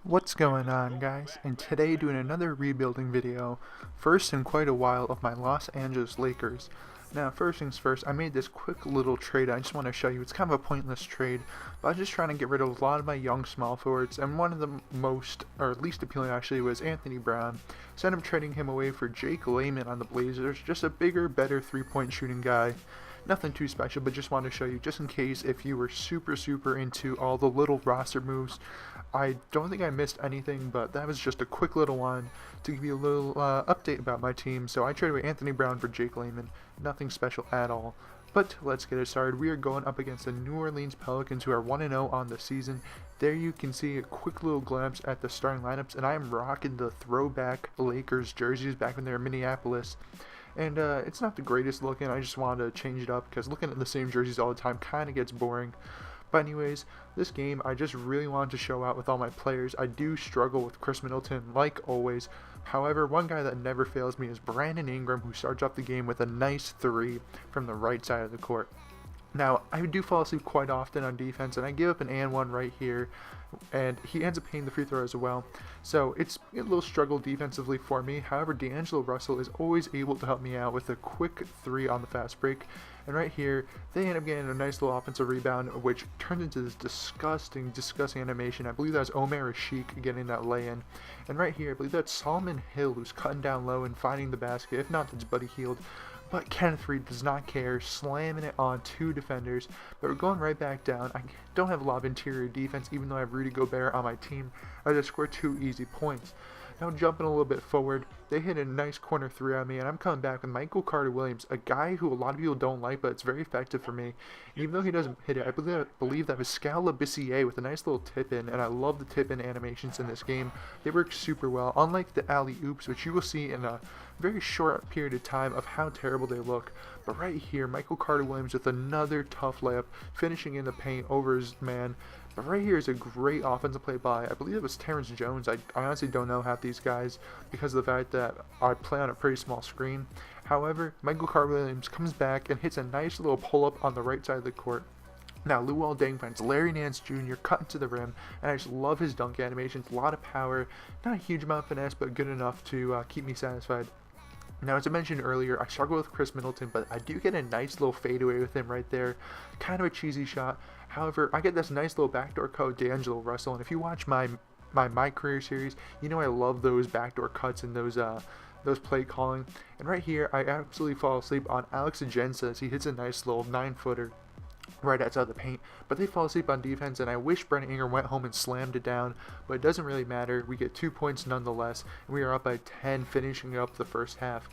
What's going on, guys? And today doing another rebuilding video, first in quite a while, of my Los Angeles Lakers. Now, first things first, I made this quick little trade I just want to show you. It's kind of a pointless trade, but I was just trying to get rid of a lot of my young small forwards, and one of the most, or least appealing actually, was Anthony Brown. So I ended up trading him away for Jake Layman on the Blazers, just a bigger, better three-point shooting guy. Nothing too special, but just wanted to show you, just in case if you were super into all the little roster moves. I don't think I missed anything, but that was just a quick little one to give you a little update about my team. So I traded away Anthony Brown for Jake Layman. Nothing special at all. But let's get it started. We are going up against the New Orleans Pelicans, who are 1-0 on the season. There you can see a quick little glimpse at the starting lineups, and I am rocking the throwback Lakers jerseys back when they were in Minneapolis. And it's not the greatest looking. I just wanted to change it up because looking at the same jerseys all the time kind of gets boring. But anyways, this game I just really wanted to show out with all my players. I do struggle with Chris Middleton like always. However, one guy that never fails me is Brandon Ingram, who starts off the game with a nice three from the right side of the court. Now, I do fall asleep quite often on defense, and I give up an and one right here, and he ends up hitting the free throw as well. So it's a little struggle defensively for me. However, D'Angelo Russell is always able to help me out with a quick three on the fast break. And right here, they end up getting a nice little offensive rebound, which turned into this disgusting animation. I believe that was Omer Ashik getting that lay-in. And right here, I believe that's Solomon Hill who's cutting down low and finding the basket. If not, that's Buddy Hield. But Kenneth Reed does not care, slamming it on two defenders. But we're going right back down. I don't have a lot of interior defense, even though I have Rudy Gobert on my team. I just scored 2 easy points. Now jumping a little bit forward, they hit a nice corner three on me, and I'm coming back with Michael Carter-Williams, a guy who a lot of people don't like, but it's very effective for me. Even though he doesn't hit it, I believe that was Skal Labissiere with a nice little tip-in, and I love the tip-in animations in this game. They work super well, unlike the alley-oops, which you will see in a very short period of time of how terrible they look. But right here, Michael Carter-Williams with another tough layup, finishing in the paint over his man. But right here is a great offensive play by, I believe it was Terrence Jones. I honestly don't know half these guys because of the fact that I play on a pretty small screen. However, Michael Carter-Williams comes back and hits a nice little pull-up on the right side of the court. Now, Luol Deng finds Larry Nance Jr. cutting to the rim, and I just love his dunk animations. A lot of power, not a huge amount of finesse, but good enough to keep me satisfied. Now, as I mentioned earlier, I struggle with Chris Middleton, but I do get a nice little fadeaway with him right there. Kind of a cheesy shot. However, I get this nice little backdoor cut with D'Angelo Russell, and if you watch my career series, you know I love those backdoor cuts and those play calling. And right here, I absolutely fall asleep on Alex Agenza as he hits a nice little 9-footer right outside the paint, but they fall asleep on defense, and I wish Brandon Ingram went home and slammed it down, but it doesn't really matter. We get 2 points nonetheless, and we are up by 10, finishing up the first half.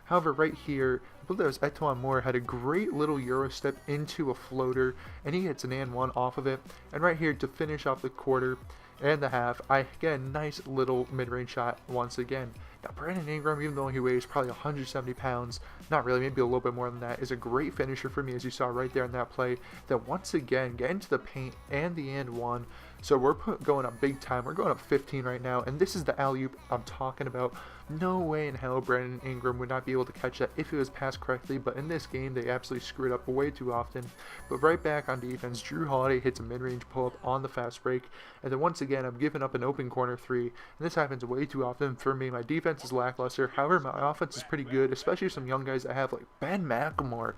However, right here, I believe that was Etuan Moore, had a great little Euro step into a floater, and he hits an and one off of it. And right here, to finish off the quarter and the half, I get a nice little mid-range shot once again. Now, Brandon Ingram, even though he weighs probably 170 pounds, not really, maybe a little bit more than that, is a great finisher for me, as you saw right there in that play. That once again, get into the paint and the and one. So we're going up big time. We're going up 15 right now, and this is the alley-oop I'm talking about. No way in hell Brandon Ingram would not be able to catch that if it was passed correctly, but in this game, they absolutely screw it up way too often. But right back on defense, Drew Holiday hits a mid-range pull-up on the fast break, and then once again, I'm giving up an open corner three, and this happens way too often for me. My defense is lackluster. However, my offense is pretty good, especially some young guys I have like Ben McLemore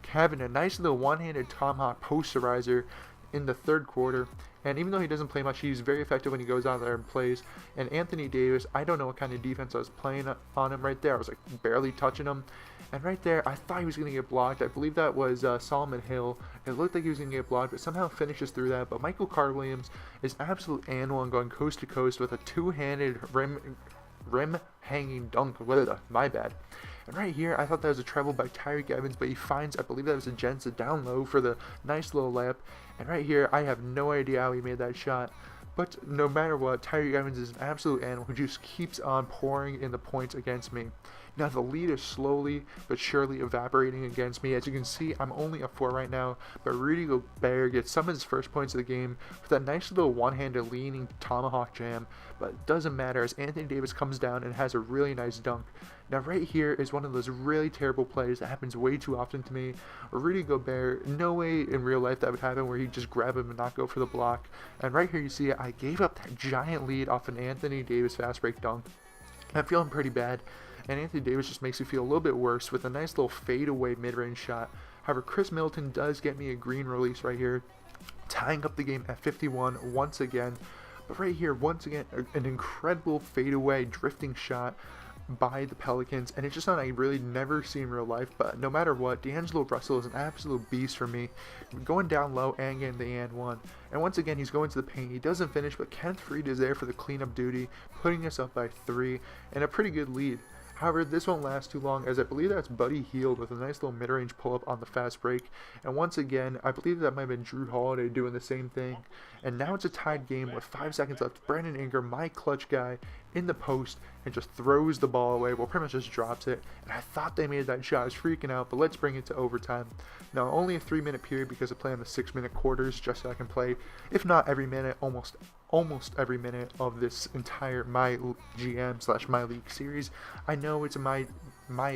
having a nice little one-handed tomahawk posterizer in the third quarter. And even though he doesn't play much, he's very effective when he goes out there and plays. And Anthony Davis, I don't know what kind of defense I was playing on him right there. I was like barely touching him. And right there, I thought he was going to get blocked. I believe that was Solomon Hill. It looked like he was going to get blocked, but somehow finishes through that. But Michael Carter-Williams is absolute and one, going coast to coast with a two-handed rim hanging dunk. My bad. And right here, I thought that was a treble by Tyreke Evans, but he finds, I believe that was Agenza down low for the nice little layup. And right here, I have no idea how he made that shot. But no matter what, Tyreke Evans is an absolute animal who just keeps on pouring in the points against me. Now the lead is slowly but surely evaporating against me. As you can see, I'm only up 4 right now, but Rudy Gobert gets some of his first points of the game with that nice little one-handed leaning tomahawk jam, but it doesn't matter as Anthony Davis comes down and has a really nice dunk. Now right here is one of those really terrible plays that happens way too often to me. Rudy Gobert, no way in real life that would happen where he'd just grab him and not go for the block. And right here you see I gave up that giant lead off an Anthony Davis fast break dunk. I'm feeling pretty bad, and Anthony Davis just makes me feel a little bit worse with a nice little fadeaway mid-range shot. However, Chris Middleton does get me a green release right here, tying up the game at 51 once again. But right here, once again, an incredible fadeaway drifting shot by the Pelicans, and it's just something I really never see in real life. But no matter what, D'Angelo Russell is an absolute beast for me, going down low and getting the and one. And once again, he's going to the paint. He doesn't finish, but Kenneth Faried is there for the cleanup duty, putting us up by 3 and a pretty good lead. However, this won't last too long, as I believe that's Buddy Hield with a nice little mid-range pull-up on the fast break. And once again, I believe that might have been Jrue Holiday doing the same thing. And now it's a tied game with 5 seconds left. Brandon Ingram, my clutch guy, in the post and just throws the ball away. Well, pretty much just drops it. And I thought they made that shot. I was freaking out, but let's bring it to overtime. Now, only a 3-minute period because I play on the 6-minute quarters just so I can play, if not every minute, almost every minute of this entire MyGM/MyLEAGUE series. I know it's my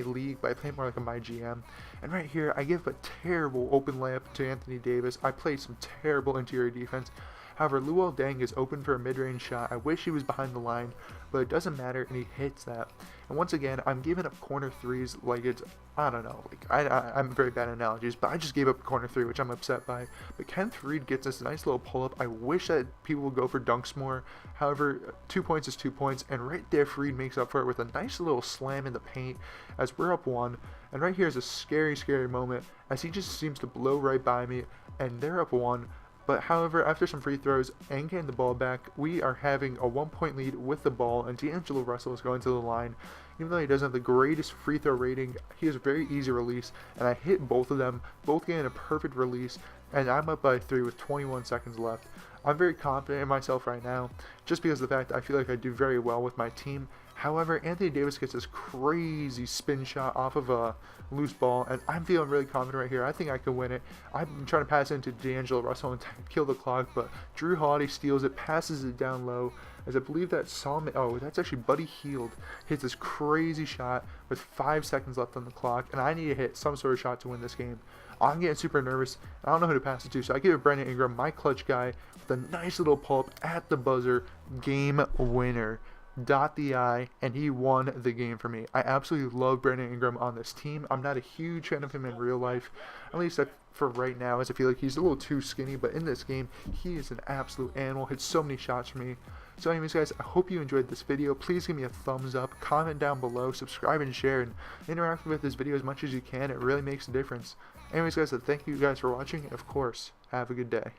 league, but I play more like a MyGM. And right here, I give a terrible open layup to Anthony Davis. I played some terrible interior defense. However, Luol Deng is open for a mid-range shot. I wish he was behind the line, but it doesn't matter, and he hits that. And once again, I'm giving up corner threes like it's, I don't know, like I'm very bad at analogies, but I just gave up a corner 3, which I'm upset by. But Kenneth Faried gets this nice little pull-up. I wish that people would go for dunks more. However, 2 points is 2 points, and right there, Faried makes up for it with a nice little slam in the paint as we're up 1. And right here is a scary, scary moment as he just seems to blow right by me, and they're up 1. But however, after some free throws and getting the ball back, we are having a 1-point lead with the ball, and D'Angelo Russell is going to the line. Even though he doesn't have the greatest free throw rating, he has a very easy release, and I hit both of them, both getting a perfect release, and I'm up by 3 with 21 seconds left. I'm very confident in myself right now, just because of the fact that I feel like I do very well with my team. However, Anthony Davis gets this crazy spin shot off of a loose ball, and I'm feeling really confident right here. I think I can win it. I'm trying to pass it into D'Angelo Russell and kill the clock, but Jrue Holiday steals it, passes it down low, as I believe that that's actually Buddy Hield hits this crazy shot with 5 seconds left on the clock, and I need to hit some sort of shot to win this game. I'm getting super nervous. I don't know who to pass it to, so I give it Brandon Ingram, my clutch guy, with a nice little pull-up at the buzzer, game winner. Dot the I, and he won the game for me. I absolutely love Brandon Ingram on this team. I'm not a huge fan of him in real life, at least for right now, as I feel like he's a little too skinny, but in this game, he is an absolute animal, hits so many shots for me. So anyways guys, I hope you enjoyed this video. Please give me a thumbs up, comment down below, subscribe and share, and interact with this video as much as you can. It really makes a difference. Anyways guys, thank you guys for watching, and of course, have a good day.